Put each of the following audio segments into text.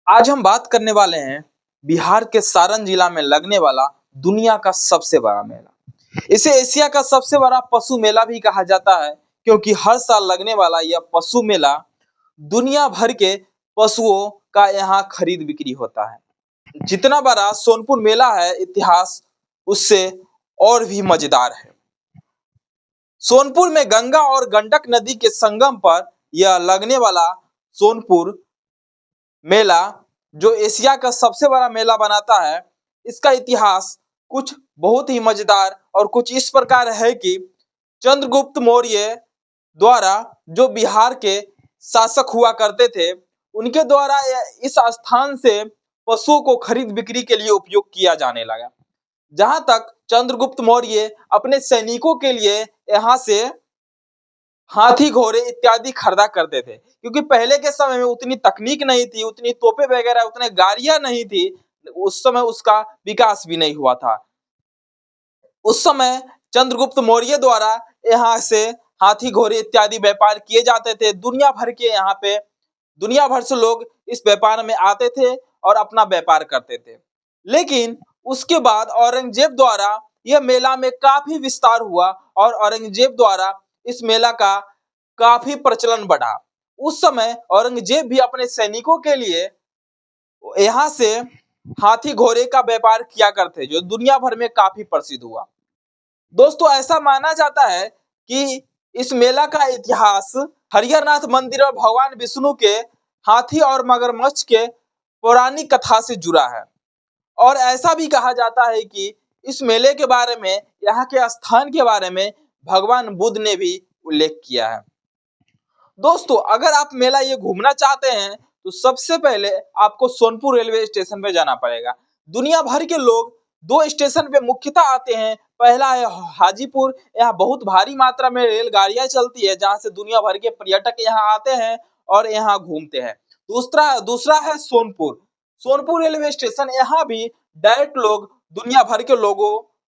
आज हम बात करने वाले हैं बिहार के सारण जिला में लगने वाला दुनिया का सबसे बड़ा मेला। इसे एशिया का सबसे बड़ा पशु मेला भी कहा जाता है, क्योंकि हर साल लगने वाला यह पशु मेला दुनिया भर के पशुओं का यहाँ खरीद बिक्री होता है। जितना बड़ा सोनपुर मेला है, इतिहास उससे और भी मजेदार है। सोनपुर में गंगा और गंडक नदी के संगम पर यह लगने वाला सोनपुर मेला, जो एशिया का सबसे बड़ा मेला बनाता है, इसका इतिहास कुछ बहुत ही मजेदार और कुछ इस प्रकार है कि चंद्रगुप्त मौर्य द्वारा, जो बिहार के शासक हुआ करते थे, उनके द्वारा इस स्थान से पशुओं को खरीद बिक्री के लिए उपयोग किया जाने लगा। जहां तक चंद्रगुप्त मौर्य अपने सैनिकों के लिए यहाँ से हाथी घोड़े इत्यादि खरीदा करते थे, क्योंकि पहले के समय में उतनी तकनीक नहीं थी, उतनी तोपे वगैरह, उतने गाड़ियां नहीं थी। उस समय उसका विकास भी नहीं हुआ था। उस समय चंद्रगुप्त मौर्य द्वारा यहाँ से हाथी घोड़े इत्यादि व्यापार किए जाते थे। दुनिया भर से लोग इस व्यापार में आते थे और अपना व्यापार करते थे। लेकिन उसके बाद औरंगजेब द्वारा यह मेला में काफी विस्तार हुआ और औरंगजेब द्वारा इस मेला का काफी प्रचलन बढ़ा। उस समय औरंगजेब भी अपने सैनिकों के लिए यहाँ से हाथी घोड़े का व्यापार किया करते, जो दुनिया भर में काफी प्रसिद्ध हुआ। दोस्तों, ऐसा माना जाता है कि इस मेला का इतिहास हरिहरनाथ मंदिर और भगवान विष्णु के हाथी और मगरमच्छ के पौराणिक कथा से जुड़ा है। और ऐसा भी कहा जाता है कि इस मेले के बारे में, यहाँ के स्थान के बारे में भगवान बुद्ध ने भी उल्लेख किया है। दोस्तों, अगर आप मेला ये घूमना चाहते हैं तो सबसे पहले आपको सोनपुर रेलवे स्टेशन पे जाना पड़ेगा। दुनिया भर के लोग दो स्टेशन पे मुख्यतः आते हैं। पहला है हाजीपुर, यहाँ बहुत भारी मात्रा में रेलगाड़ियां चलती है, जहां से दुनिया भर के पर्यटक यहाँ आते हैं और यहाँ घूमते हैं। दूसरा है सोनपुर। सोनपुर रेलवे स्टेशन, यहाँ भी डायरेक्ट लोग, दुनिया भर के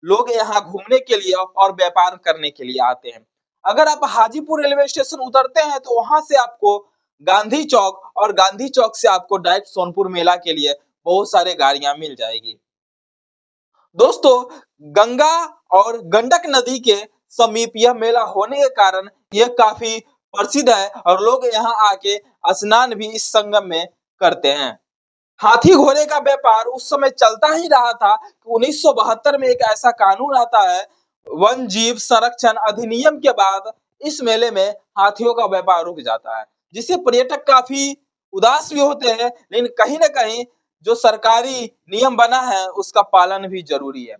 लोग यहाँ घूमने के लिए और व्यापार करने के लिए आते हैं। अगर आप हाजीपुर रेलवे स्टेशन उतरते हैं तो वहां से आपको गांधी चौक, और गांधी चौक से आपको डायरेक्ट सोनपुर मेला के लिए बहुत सारे गाड़ियां मिल जाएगी। दोस्तों, गंगा और गंडक नदी के समीप यह मेला होने के कारण यह काफी प्रसिद्ध है और लोग यहाँ आके स्नान भी इस संगम में करते हैं। हाथी घोड़े का व्यापार उस समय चलता ही रहा था। 1972 में एक ऐसा कानून आता है, वन जीव संरक्षण अधिनियम के बाद इस मेले में हाथियों का व्यापार रुक जाता है, जिससे पर्यटक काफी उदास भी होते हैं। लेकिन कहीं ना कहीं जो सरकारी नियम बना है उसका पालन भी जरूरी है।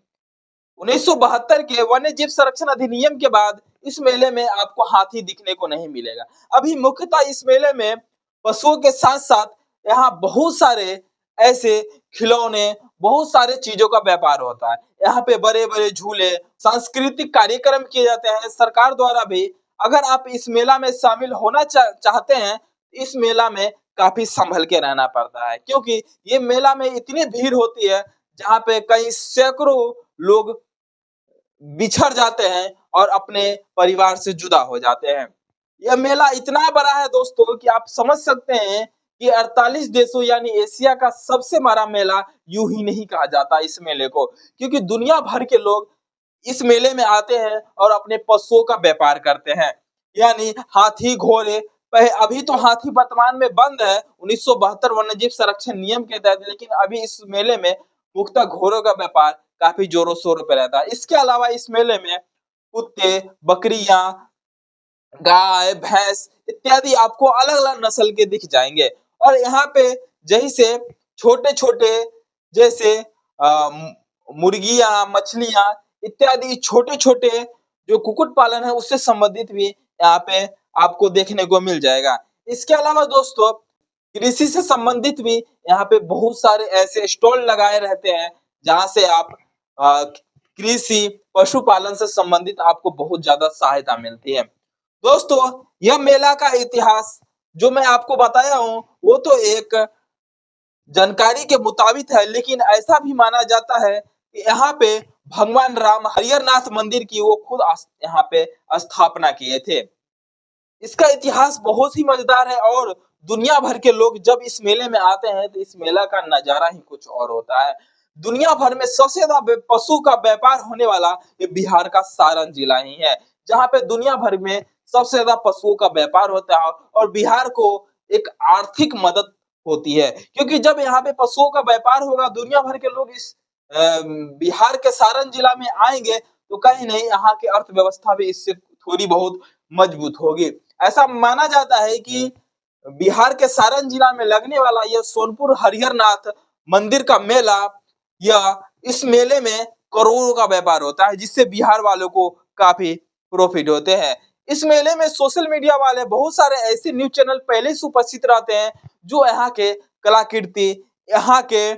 1972 के वन्य जीव संरक्षण अधिनियम के बाद इस मेले में आपको हाथी दिखने को नहीं मिलेगा। अभी मुख्यतः इस मेले में पशुओं के साथ साथ यहाँ बहुत सारे ऐसे खिलौने, बहुत सारे चीजों का व्यापार होता है। यहाँ पे बड़े बड़े झूले, सांस्कृतिक कार्यक्रम किए जाते हैं सरकार द्वारा भी। अगर आप इस मेला में शामिल होना चाहते हैं, इस मेला में काफी संभल के रहना पड़ता है, क्योंकि ये मेला में इतनी भीड़ होती है जहाँ पे कई सैकड़ों लोग बिछड़ जाते हैं और अपने परिवार से जुदा हो जाते हैं। यह मेला इतना बड़ा है दोस्तों कि आप समझ सकते हैं कि 48 देशों यानी एशिया का सबसे बड़ा मेला यूं ही नहीं कहा जाता इस मेले को, क्योंकि दुनिया भर के लोग इस मेले में आते हैं और अपने पशुओं का व्यापार करते हैं। यानी हाथी घोड़े, अभी तो हाथी वर्तमान में बंद है 1972 वन्य जीव संरक्षण नियम के तहत, लेकिन अभी इस मेले में मुख्यतः घोड़ों का व्यापार काफी जोरों शोरों पे रहता है। इसके अलावा इस मेले में कुत्ते, बकरियां, गाय, भैंस इत्यादि आपको अलग अलग नस्ल के दिख जाएंगे। और यहाँ पे जैसे छोटे छोटे, जैसे मुर्गियां, मछलियां इत्यादि छोटे छोटे जो कुक्कुट पालन है उससे संबंधित भी यहाँ पे आपको देखने को मिल जाएगा। इसके अलावा दोस्तों, कृषि से संबंधित भी यहाँ पे बहुत सारे ऐसे स्टॉल लगाए रहते हैं, जहाँ से आप कृषि, पशुपालन से संबंधित आपको बहुत ज्यादा सहायता मिलती है। दोस्तों, यह मेला का इतिहास जो मैं आपको बताया हूँ वो तो एक जानकारी के मुताबिक है, लेकिन ऐसा भी माना जाता है कि यहाँ पे भगवान राम हरिहरनाथ मंदिर की वो खुद यहाँ पे स्थापना किए थे। इसका इतिहास बहुत ही मजेदार है और दुनिया भर के लोग जब इस मेले में आते हैं तो इस मेला का नजारा ही कुछ और होता है। दुनिया भर में सबसे ज्यादा पशु का व्यापार होने वाला ये बिहार का सारण जिला ही है, जहाँ पे दुनिया भर में सबसे ज्यादा पशुओं का व्यापार होता है और बिहार को एक आर्थिक मदद होती है, क्योंकि जब यहाँ पे पशुओं का व्यापार होगा दुनिया भर के लोग इस बिहार के सारण जिला में आएंगे तो कहीं नहीं यहाँ की अर्थव्यवस्था भी इससे थोड़ी बहुत मजबूत होगी। ऐसा माना जाता है कि बिहार के सारण जिला में लगने वाला यह सोनपुर हरिहरनाथ मंदिर का मेला, यह इस मेले में करोड़ों का व्यापार होता है, जिससे बिहार वालों को काफी प्रॉफिट होते हैं। इस मेले में सोशल मीडिया वाले बहुत सारे ऐसे न्यूज चैनल पहले से उपस्थित रहते हैं जो यहाँ के कलाकृति, यहाँ के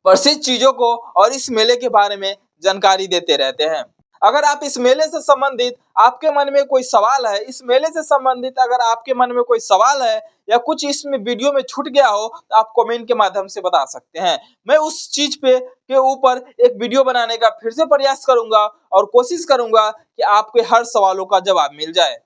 प्रसिद्ध चीजों को और इस मेले के बारे में जानकारी देते रहते हैं। अगर आप इस मेले से संबंधित आपके मन में कोई सवाल है, इस मेले से संबंधित अगर आपके मन में कोई सवाल है या कुछ इसमें वीडियो में छूट गया हो तो आप कमेंट के माध्यम से बता सकते हैं। मैं उस चीज पे के ऊपर एक वीडियो बनाने का फिर से प्रयास करूंगा और कोशिश करूंगा कि आपके हर सवालों का जवाब मिल जाए।